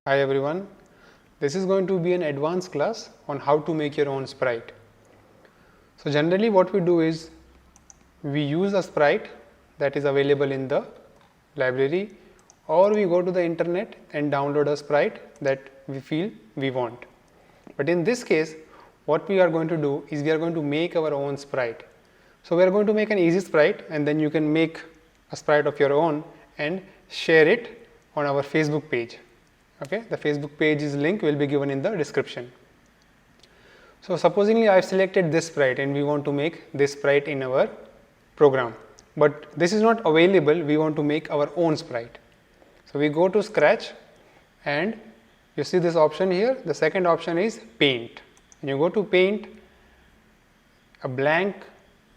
Hi everyone, this is going to be an advanced class on how to make your own sprite. So generally what we do is we use a sprite that is available in the library, or we go to the internet and download a sprite that we feel we want. But in this case what we are going to do is we are going to make our own sprite. So we are going to make an easy sprite, and then you can make a sprite of your own and share it on our Facebook page. Okay, the Facebook page's link will be given in the description. So supposingly I have selected this sprite and we want to make this sprite in our program, but this is not available. We want to make our own sprite. So we go to Scratch and you see this option here. The second option is Paint. When you go to Paint, a blank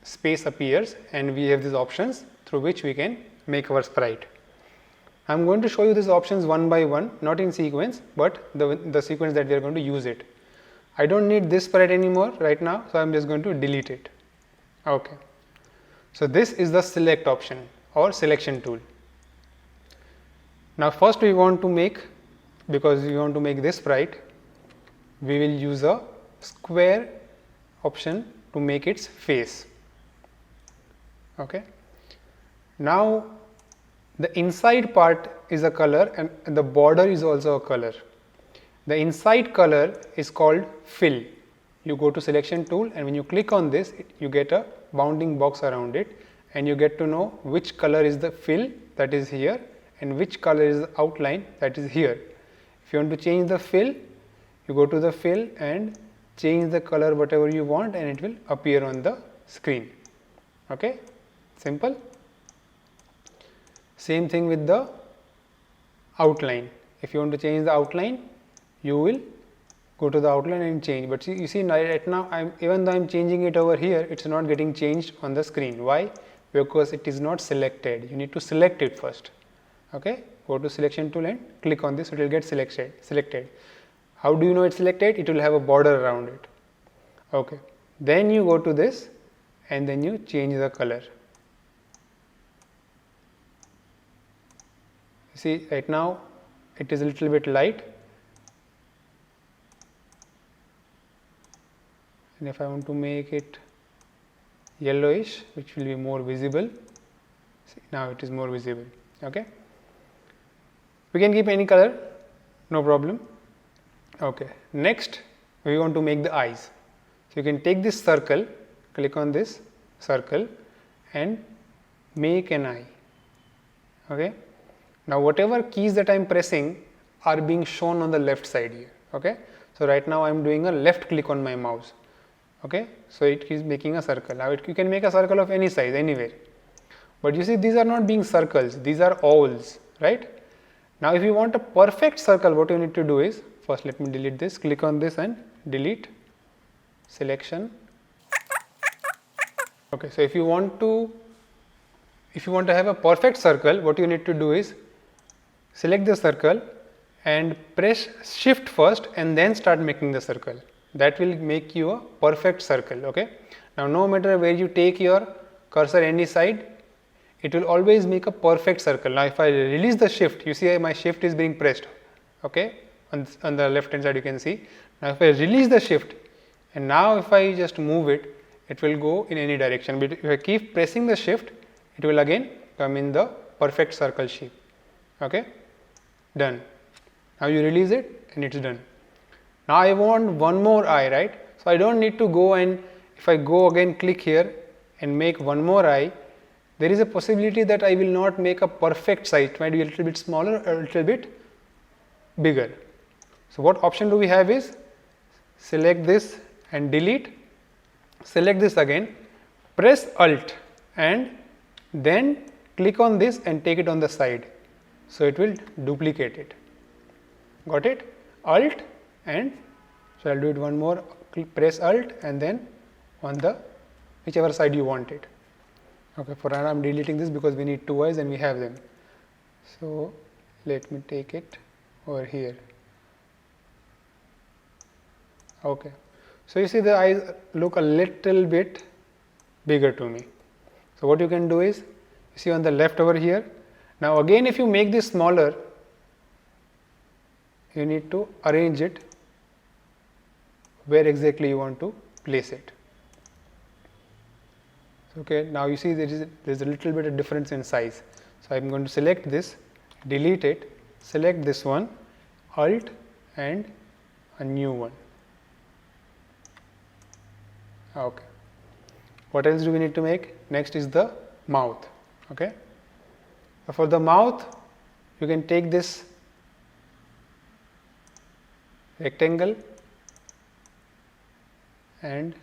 space appears and we have these options through which we can make our sprite. I am going to show you these options one by one, not in sequence, but the sequence that we are going to use it. I don't need this sprite anymore right now, so I am just going to delete it. Okay. So this is the select option or selection tool. Now first we want to make, because we want to make this sprite, we will use a square option to make its face. Okay. Now the inside part is a color and the border is also a color. The inside color is called fill. You go to selection tool and when you click on this, you get a bounding box around it and you get to know which color is the fill, that is here, and which color is the outline, that is here. If you want to change the fill, you go to the fill and change the color whatever you want and it will appear on the screen. Okay, simple. Same thing with the outline. If you want to change the outline, you will go to the outline and change. But you see right now, even though I am changing it over here, it is not getting changed on the screen. Why? Because it is not selected. You need to select it first. Okay, go to selection tool and click on this. It will get selected. How do you know it's selected? It will have a border around it. Okay, then you go to this and then you change the color. See, right now it is a little bit light, and if I want to make it yellowish, which will be more visible, see, now it is more visible. Okay, we can keep any color, no problem. Okay, next we want to make the eyes. So you can take this circle, click on this circle and make an eye. Okay. Now whatever keys that I am pressing are being shown on the left side here. Okay. So right now I am doing a left click on my mouse. Okay. So it is making a circle. Now you can make a circle of any size, anywhere. But you see, these are not being circles, these are ovals, right? Now if you want a perfect circle, what you need to do is, first let me delete this, click on this and delete, selection. Okay. So if you want to have a perfect circle, what you need to do is select the circle and press shift first and then start making the circle. That will make you a perfect circle. Okay. Now no matter where you take your cursor any side, it will always make a perfect circle. Now if I release the shift, you see my shift is being pressed. Okay, on the left hand side you can see. Now if I release the shift and now if I just move it, it will go in any direction. But if I keep pressing the shift, it will again come in the perfect circle shape. Okay, done. Now you release it and it's done. Now I want one more eye, right? So I don't need to go, and if I go again click here and make one more eye, there is a possibility that I will not make a perfect size. It might be a little bit smaller or a little bit bigger. So what option do we have is select this and delete, select this again, press Alt and then click on this and take it on the side. So it will duplicate it. Got it? Alt and so I'll do it one more, press Alt and then on the whichever side you want it. Okay, for now I'm deleting this because we need two eyes and we have them. So let me take it over here. Okay, so you see the eyes look a little bit bigger to me. So what you can do is, you see on the left over here, now again if you make this smaller, you need to arrange it where exactly you want to place it. Okay, now you see there is a little bit of difference in size. So I am going to select this, delete it, select this one, Alt and a new one. Okay. What else do we need to make? Next is the mouth. Okay. So for the mouth, you can take this rectangle and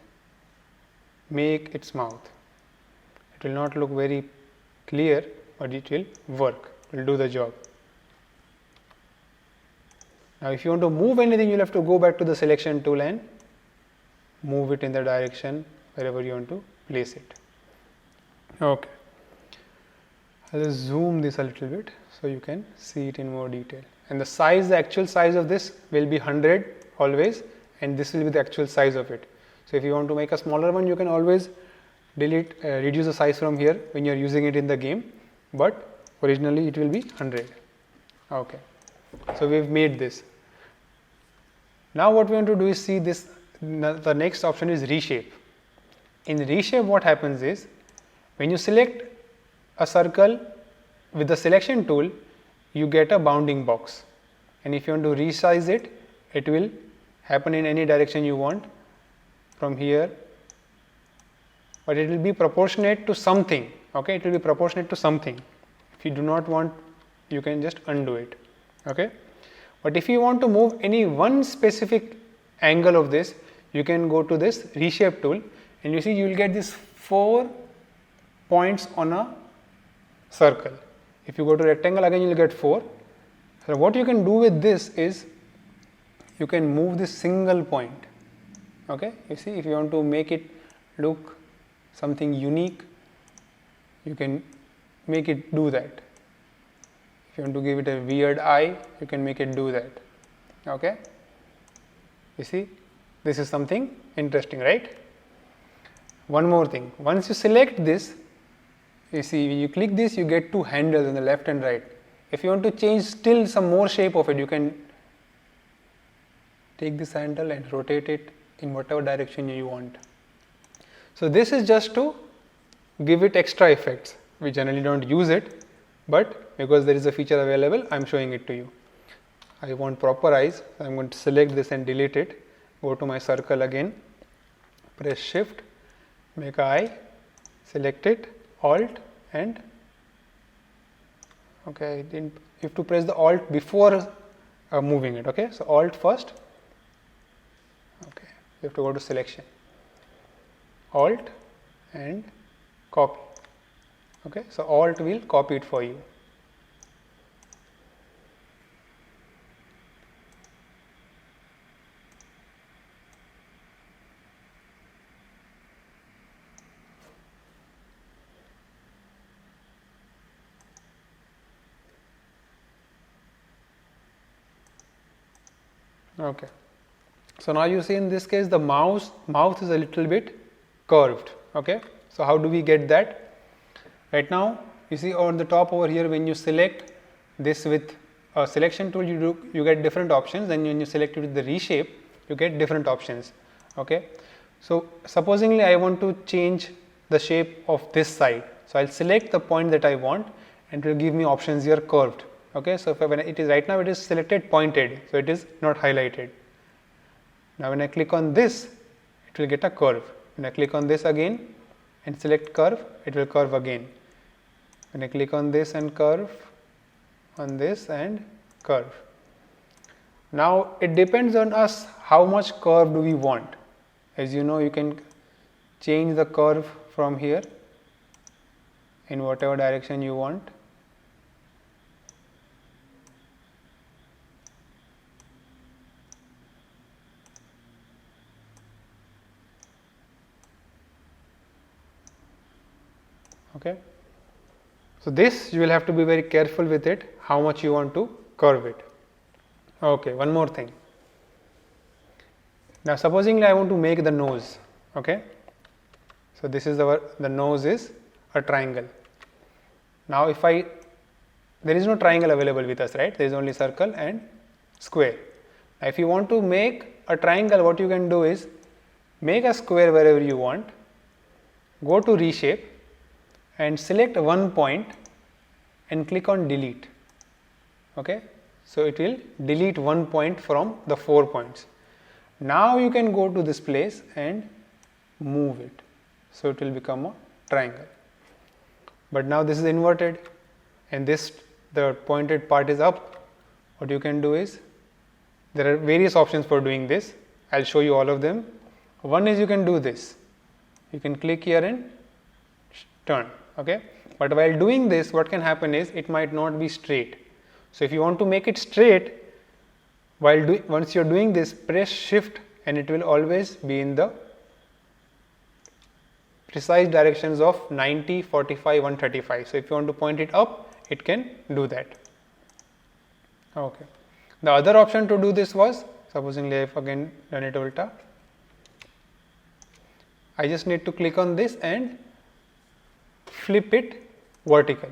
make its mouth. It will not look very clear, but it will work, it will do the job. Now if you want to move anything, you will have to go back to the selection tool and move it in the direction wherever you want to place it. Okay. I will zoom this a little bit so you can see it in more detail. And the size, the actual size of this will be 100 always, and this will be the actual size of it. So if you want to make a smaller one, you can always reduce the size from here when you are using it in the game, but originally it will be 100. Okay. So we have made this. Now what we want to do is see this, the next option is reshape. In reshape, what happens is, when you select a circle with the selection tool, you get a bounding box, and if you want to resize it, it will happen in any direction you want from here, but it will be proportionate to something. Okay, it will be proportionate to something. If you do not want, you can just undo it. Okay, but if you want to move any one specific angle of this, you can go to this reshape tool, and you see you will get these 4 points on a circle. If you go to rectangle, again you will get 4. So what you can do with this is, you can move this single point. Okay, you see, if you want to make it look something unique, you can make it do that. If you want to give it a weird eye, you can make it do that. Okay, you see, this is something interesting, right? One more thing, once you select this, you see, when you click this, you get 2 handles on the left and right. If you want to change still some more shape of it, you can take this handle and rotate it in whatever direction you want. So this is just to give it extra effects. We generally don't use it, but because there is a feature available, I am showing it to you. I want proper eyes, so I am going to select this and delete it. Go to my circle again, press shift, make an eye, select it, Alt, and okay, you have to press the Alt before moving it. Okay, so Alt first. Okay, you have to go to selection, Alt and copy. Okay, so Alt will copy it for you. Okay, so now you see in this case the mouth is a little bit curved. Okay, so how do we get that? Right now you see on the top over here, when you select this with a selection tool, you get different options, and when you select it with the reshape, you get different options. Okay, so supposingly I want to change the shape of this side, so I'll select the point that I want, and it will give me options here curved. Okay, so when it is right now, it is selected pointed, so it is not highlighted. Now when I click on this, it will get a curve. When I click on this again and select curve, it will curve again. When I click on this and curve, on this and curve. Now it depends on us how much curve do we want. As you know, you can change the curve from here in whatever direction you want. Okay, so this you will have to be very careful with it, how much you want to curve it. Okay, one more thing. Now supposingly I want to make the nose. Okay, so this is the nose is a triangle. Now if there is no triangle available with us, right? There is only circle and square. Now if you want to make a triangle, what you can do is make a square wherever you want, go to reshape and select one point and click on delete. Okay, so it will delete one point from the 4 points. Now you can go to this place and move it, so it will become a triangle. But now this is inverted and this, the pointed part is up. What you can do is, there are various options for doing this. I will show you all of them. One is you can do this, you can click here and turn. Okay, but while doing this, what can happen is it might not be straight. So if you want to make it straight, once you are doing this, press shift and it will always be in the precise directions of 90, 45, 135. So if you want to point it up, it can do that. Okay. The other option to do this was, supposingly I have again done it ulta, I just need to click on this and flip it vertical.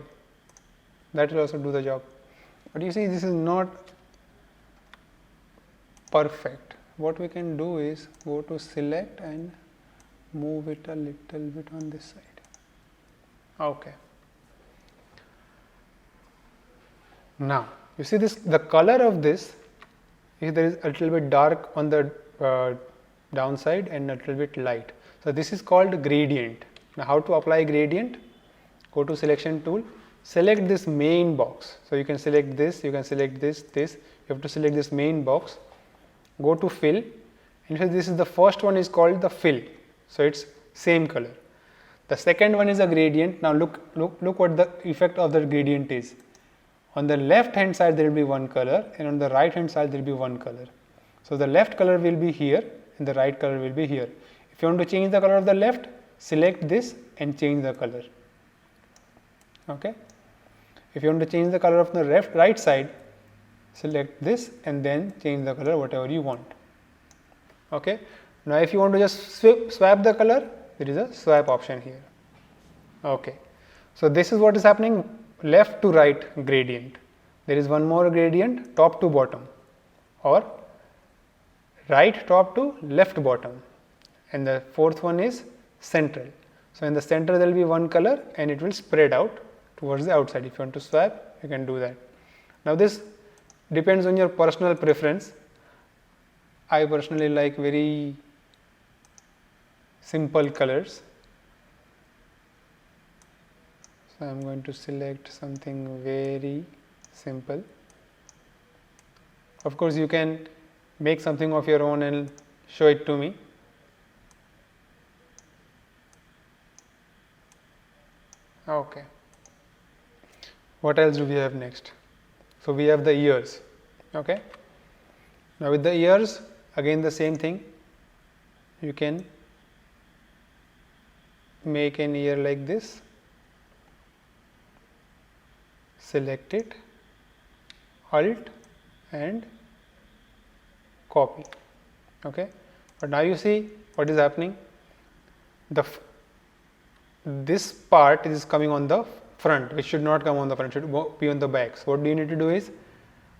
That will also do the job. But you see, this is not perfect. What we can do is go to select and move it a little bit on this side. Okay. Now you see this, the color of this is, there is a little bit dark on the downside and a little bit light. So this is called gradient. Now how to apply gradient? Go to selection tool, select this main box. So you can select this, you can select this, this. You have to select this main box. Go to fill, and this is the first one is called the fill. So it's same color. The second one is a gradient. Now look what the effect of the gradient is. On the left hand side there will be one color, and on the right hand side there will be one color. So the left color will be here and the right color will be here. If you want to change the color of the left, select this and change the color. Okay. If you want to change the color of the right side, select this and then change the color whatever you want. Okay. Now if you want to just swap the color, there is a swap option here. Okay. So this is what is happening, left to right gradient. There is one more gradient, top to bottom, or right top to left bottom, and the fourth one is central. So in the center there will be one color and it will spread out towards the outside. If you want to swap, you can do that. Now this depends on your personal preference. I personally like very simple colors. So I am going to select something very simple. Of course you can make something of your own and show it to me. Okay. What else do we have next? So we have the ears. Okay. Now with the ears, again the same thing. You can make an ear like this, select it, Alt and copy. Okay. But now you see what is happening. This part is coming on the front, which should not come on the front, should be on the back. So what do you need to do is,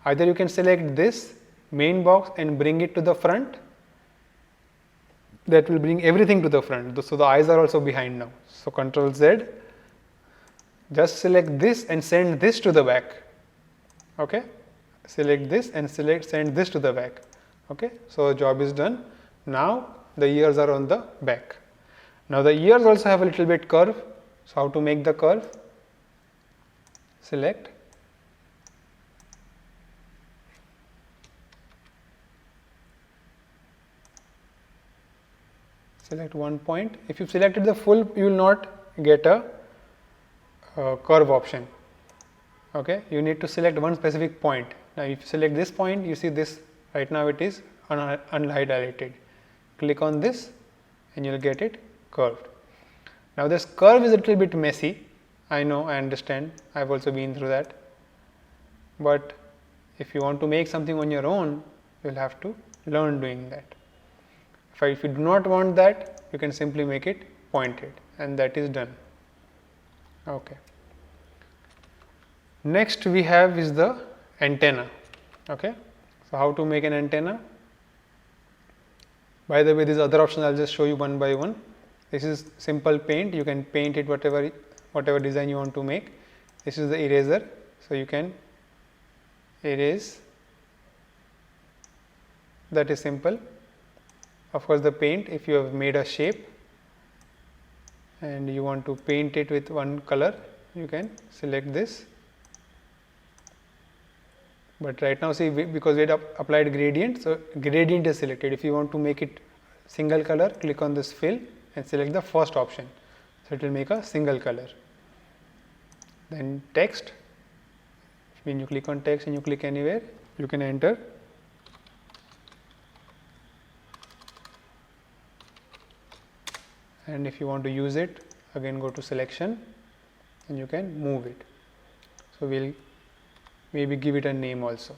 either you can select this main box and bring it to the front. That will bring everything to the front. So the eyes are also behind now. So Ctrl Z, just select this and send this to the back. Okay. Select this and send this to the back. Okay. So job is done. Now the ears are on the back. Now the ears also have a little bit curve. So how to make the curve? Select, select one point. If you selected the full, you will not get a curve option. Okay, you need to select one specific point. Now if you select this point, you see this right now it is unhighlighted. Click on this and you will get it curved. Now this curve is a little bit messy. I know, I understand, I have also been through that. But if you want to make something on your own, you will have to learn doing that. If you do not want that, you can simply make it pointed, and that is done. Okay. Next we have is the antenna. Okay. So how to make an antenna? By the way, these other options I'll just show you one by one. This is simple paint. You can paint it whatever design you want to make. This is the eraser, so you can erase. That is simple. Of course, the paint, if you have made a shape and you want to paint it with one color, you can select this. But right now, see, because we had applied gradient, so gradient is selected. If you want to make it single color, click on this fill and select the first option. So it will make a single color. Then text, when you click on text and you click anywhere, you can enter. And if you want to use it, again go to selection and you can move it. So we'll maybe give it a name also.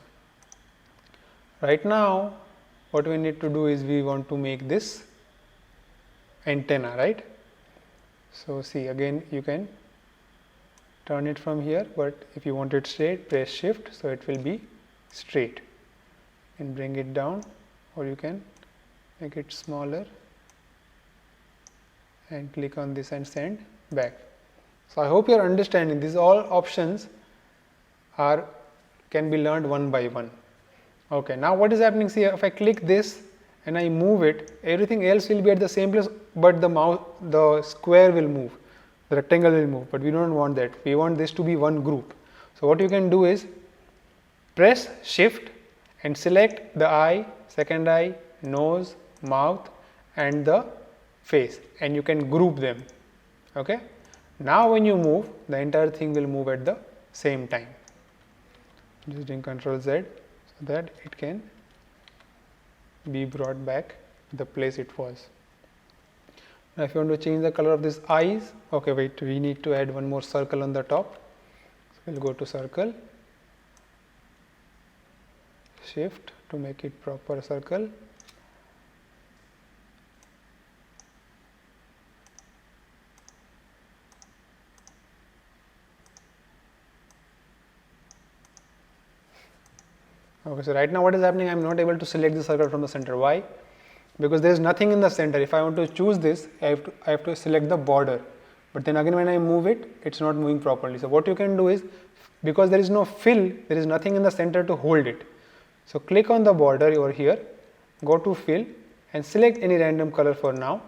Right now, what we need to do is we want to make this antenna, right? So see, again you can turn it from here, but if you want it straight, press shift, so it will be straight, and bring it down, or you can make it smaller and click on this and send back. So I hope you are understanding. These all options can be learned one by one. Okay, now what is happening? See, if I click this and I move it, everything else will be at the same place, but the square will move, the rectangle will move, but we don't want that. We want this to be one group. So what you can do is press shift and select the eye, second eye, nose, mouth and the face, and you can group them. Okay, now when you move, the entire thing will move at the same time. Just doing Ctrl Z so that it can be brought back to the place it was. Now if you want to change the color of these eyes, okay, wait, we need to add one more circle on the top. So we'll go to circle, shift to make it proper circle. Okay, so right now what is happening, I am not able to select the circle from the center. Why? Because there is nothing in the center. If I want to choose this, I have to select the border, but then again when I move it, it's not moving properly. So what you can do is, because there is no fill, there is nothing in the center to hold it. So click on the border over here, go to fill and select any random color for now.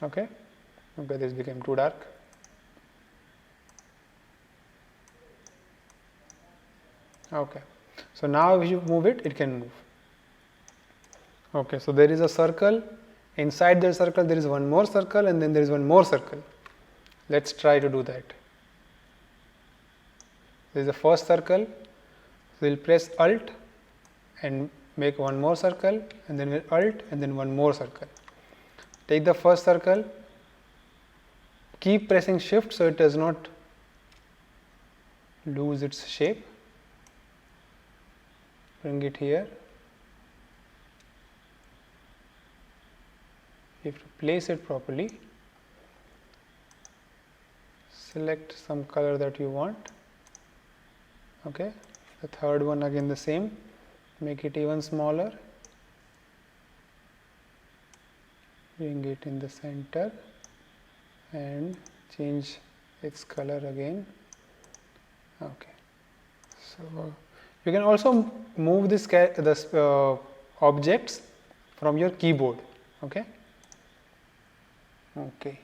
Okay, this became too dark. Okay, so now if you move it, it can move. Okay, so there is a circle, inside the circle there is one more circle, and then there is one more circle. Let's try to do that. This is the first circle, so we'll press Alt and make one more circle, and then we'll Alt and then one more circle. Take the first circle, keep pressing shift so it does not lose its shape. Bring it here. You have to place it properly. Select some color that you want. Okay, the third one again the same. Make it even smaller. Bring it in the center and change its color again. Okay, so you can also move this objects from your keyboard. Okay. Okay.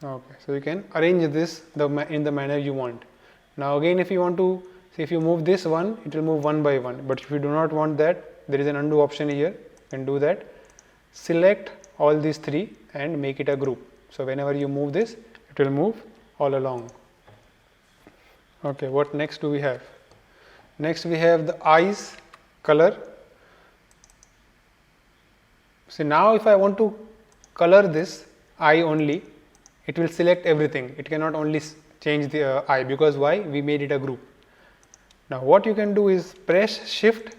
Okay, so you can arrange this in the manner you want. Now again, if you want to, see, if you move this one, it will move one by one, but if you do not want that, there is an undo option here. You can do that. Select all these three and make it a group. So whenever you move this, it will move all along. Okay, what next do we have? Next we have the eyes color. So now if I want to color this eye only, it will select everything. It cannot only change the eye, because why? We made it a group. Now what you can do is press shift,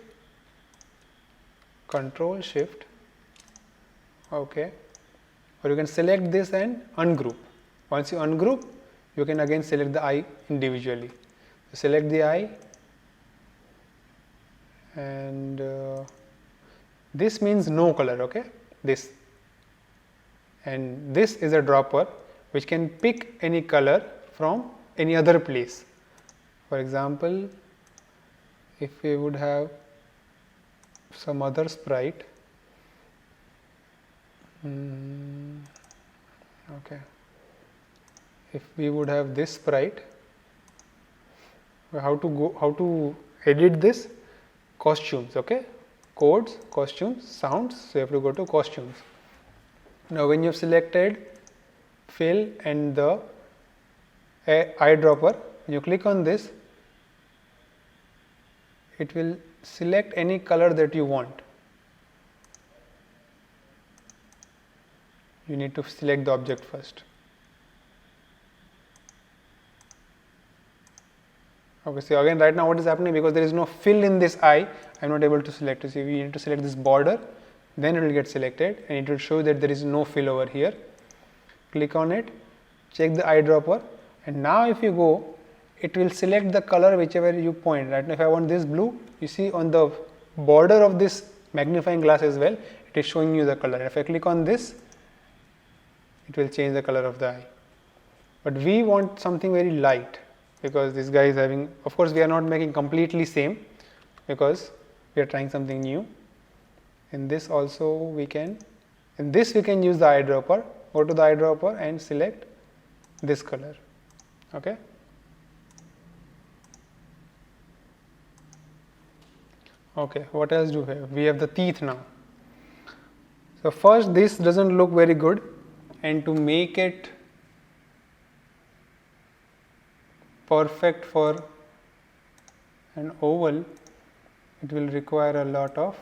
control shift, okay, or you can select this and ungroup. Once you ungroup, you can again select the eye individually. So select the eye, and this means no color, okay, this, and this is a dropper which can pick any color from any other place. For example, if we would have some other sprite, okay, if we would have this sprite, how to edit this? Costumes, okay, codes, costumes, sounds, so you have to go to costumes. Now when you have selected fill and the eyedropper, when you click on this, it will select any color that you want. You need to select the object first. Okay, so again right now what is happening, because there is no fill in this eye, I am not able to select it. So we need to select this border, then it will get selected and it will show that there is no fill over here. Click on it, check the eyedropper, and now if you go, it will select the color whichever you point. Right now if I want this blue, you see on the border of this magnifying glass as well, it is showing you the color. If I click on this, it will change the color of the eye. But we want something very light, because this guy is having, of course we are not making completely same, because we are trying something new. In this also we can, in this we can use the eyedropper. Go to the eyedropper and select this color, okay. Okay, what else do we have? We have the teeth now. So first, this doesn't look very good, and to make it perfect for an oval, it will require a lot of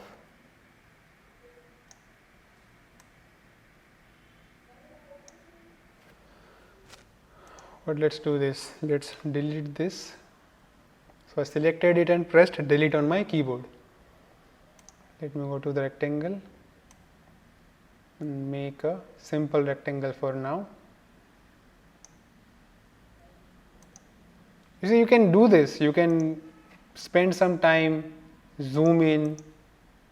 but let's do this. Let's delete this. So I selected it and pressed delete on my keyboard. Let me go to the rectangle and make a simple rectangle for now. You see, you can do this, you can spend some time, zoom in,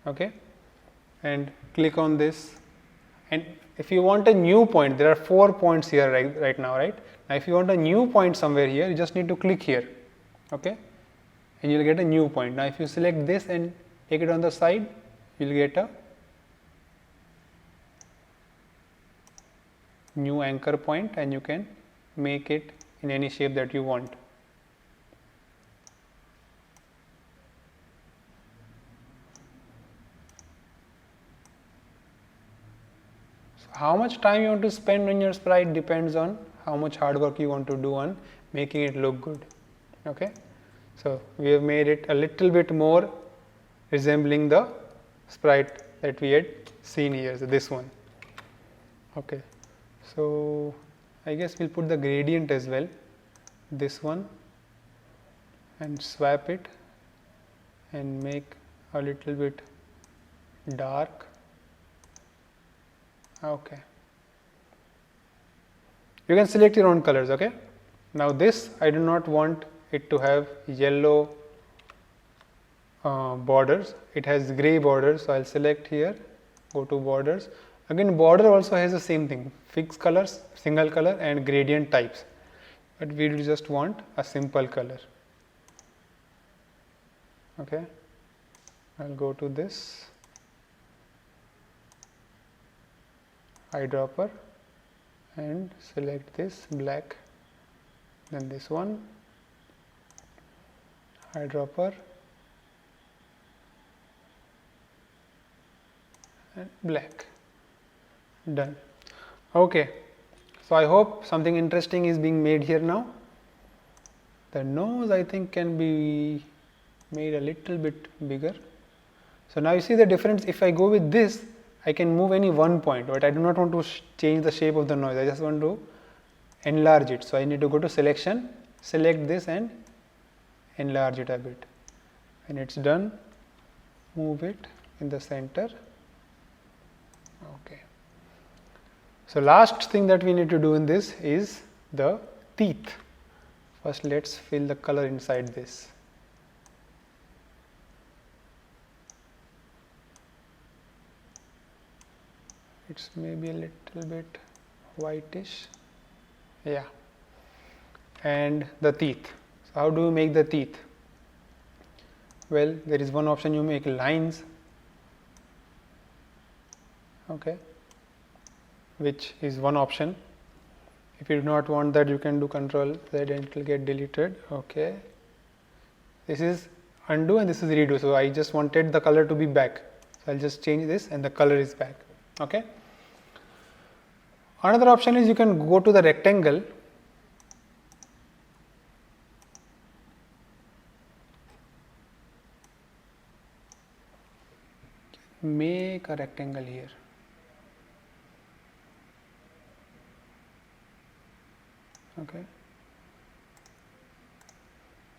okay, and click on this, and if you want a new point, there are 4 points here right now, right? Now if you want a new point somewhere here, you just need to click here, okay, and you will get a new point. Now if you select this and take it on the side, you will get a new anchor point, and you can make it in any shape that you want. How much time you want to spend on your sprite depends on how much hard work you want to do on making it look good, okay. So we have made it a little bit more resembling the sprite that we had seen here, so this one, okay. So I guess we'll put the gradient as well, this one, and swap it and make a little bit dark. Okay, you can select your own colors, okay. Now this, I do not want it to have yellow borders, it has gray borders, so I'll select here, go to borders. Again, border also has the same thing, fixed colors, single color, and gradient types, but we just want a simple color, okay. I'll go to this eyedropper and select this black, then this one, eyedropper and black, done. Okay, so I hope something interesting is being made here now. The nose I think can be made a little bit bigger. So now you see the difference. If I go with this, I can move any one point, but I do not want to change the shape of the nose. I just want to enlarge it. So I need to go to selection, select this and enlarge it a bit. When it's done, move it in the center. Okay. So last thing that we need to do in this is the teeth. First let's fill the color inside this. It's maybe a little bit whitish. Yeah. And the teeth. So how do you make the teeth? Well, there is one option, you make lines, okay, which is one option. If you do not want that, you can do Ctrl Z and it will get deleted. Okay, this is undo and this is redo. So I just wanted the color to be back, so I'll just change this and the color is back. Okay. Another option is you can go to the rectangle. Make a rectangle here. Okay.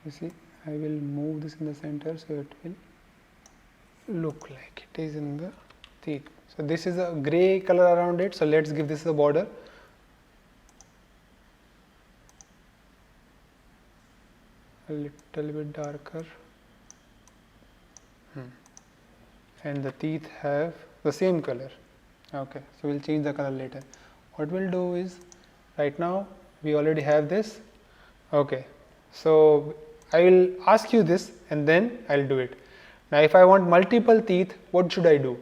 You see, I will move this in the center so it will look like it is in the teeth. So this is a gray color around it. So let's give this a border. A little bit darker. And the teeth have the same color. Okay, so we'll change the color later. What we'll do is, right now we already have this. Okay, so I will ask you this and then I'll do it. Now if I want multiple teeth, what should I do?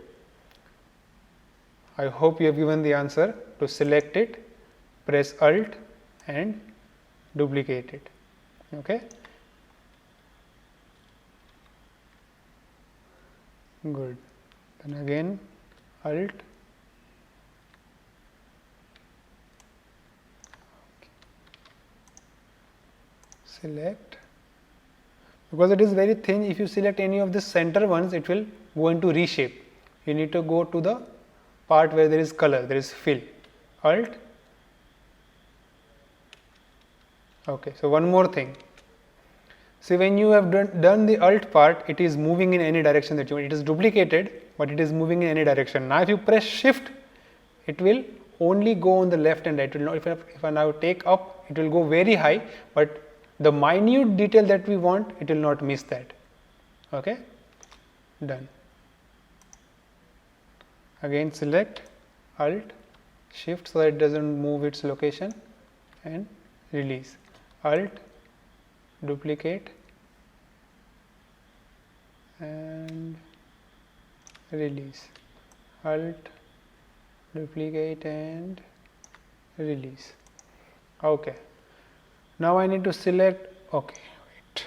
I hope you have given the answer. To select it, press Alt and duplicate it. Okay. Good. Then again Alt. Select. Because it is very thin, if you select any of the center ones, it will go into reshape. You need to go to the part where there is color, there is fill. Alt. Okay, so one more thing. See, when you have done the Alt part, it is moving in any direction that you want. It is duplicated, but it is moving in any direction. Now if you press Shift, it will only go on the left and right. It will not, if I now take up, it will go very high, but the minute detail that we want, it will not miss that. Okay, done. Again select Alt, Shift so that it doesn't move its location and release. Alt, duplicate and release. Alt, duplicate and release. Okay. Now I need to select, okay, wait.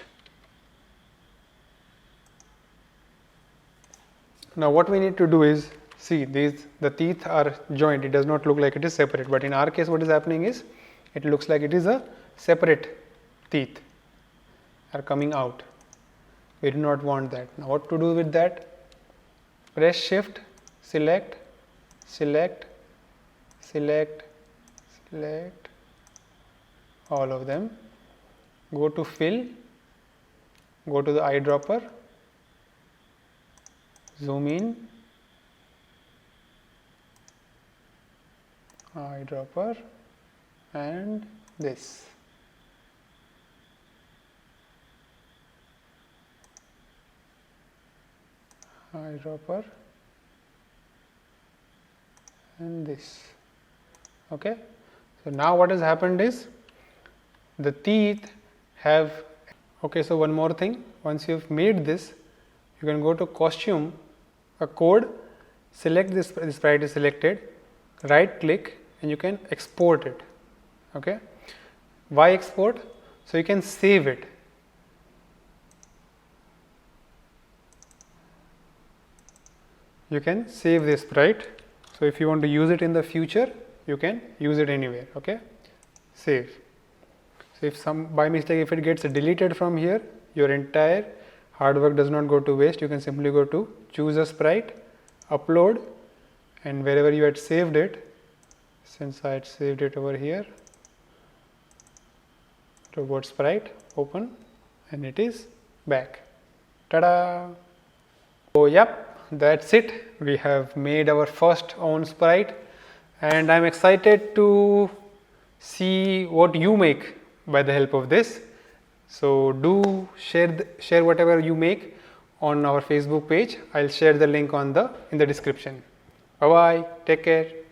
Now what we need to do is, see, the teeth are joined, it does not look like it is separate, but in our case what is happening is, it looks like it is a separate teeth are coming out. We do not want that. Now what to do with that? Press Shift, select, select, select, select all of them. Go to fill, go to the eyedropper, zoom in, eyedropper and this. Eyedropper and this. Okay. So now what has happened is the teeth have, okay, so one more thing, once you have made this, you can go to costume, a code, select this sprite is selected, right click and you can export it. Okay. Why export? So you can save it. You can save this sprite. So if you want to use it in the future, you can use it anywhere. Okay. Save. So if by mistake if it gets deleted from here, your entire hard work does not go to waste. You can simply go to choose a sprite, upload, and wherever you had saved it, since I had saved it over here, robot sprite, open, and it is back. Ta-da! So yep, that's it. We have made our first own sprite, and I'm excited to see what you make by the help of this. So do share whatever you make on our Facebook page. I'll share the link in the description. Bye bye. Take care.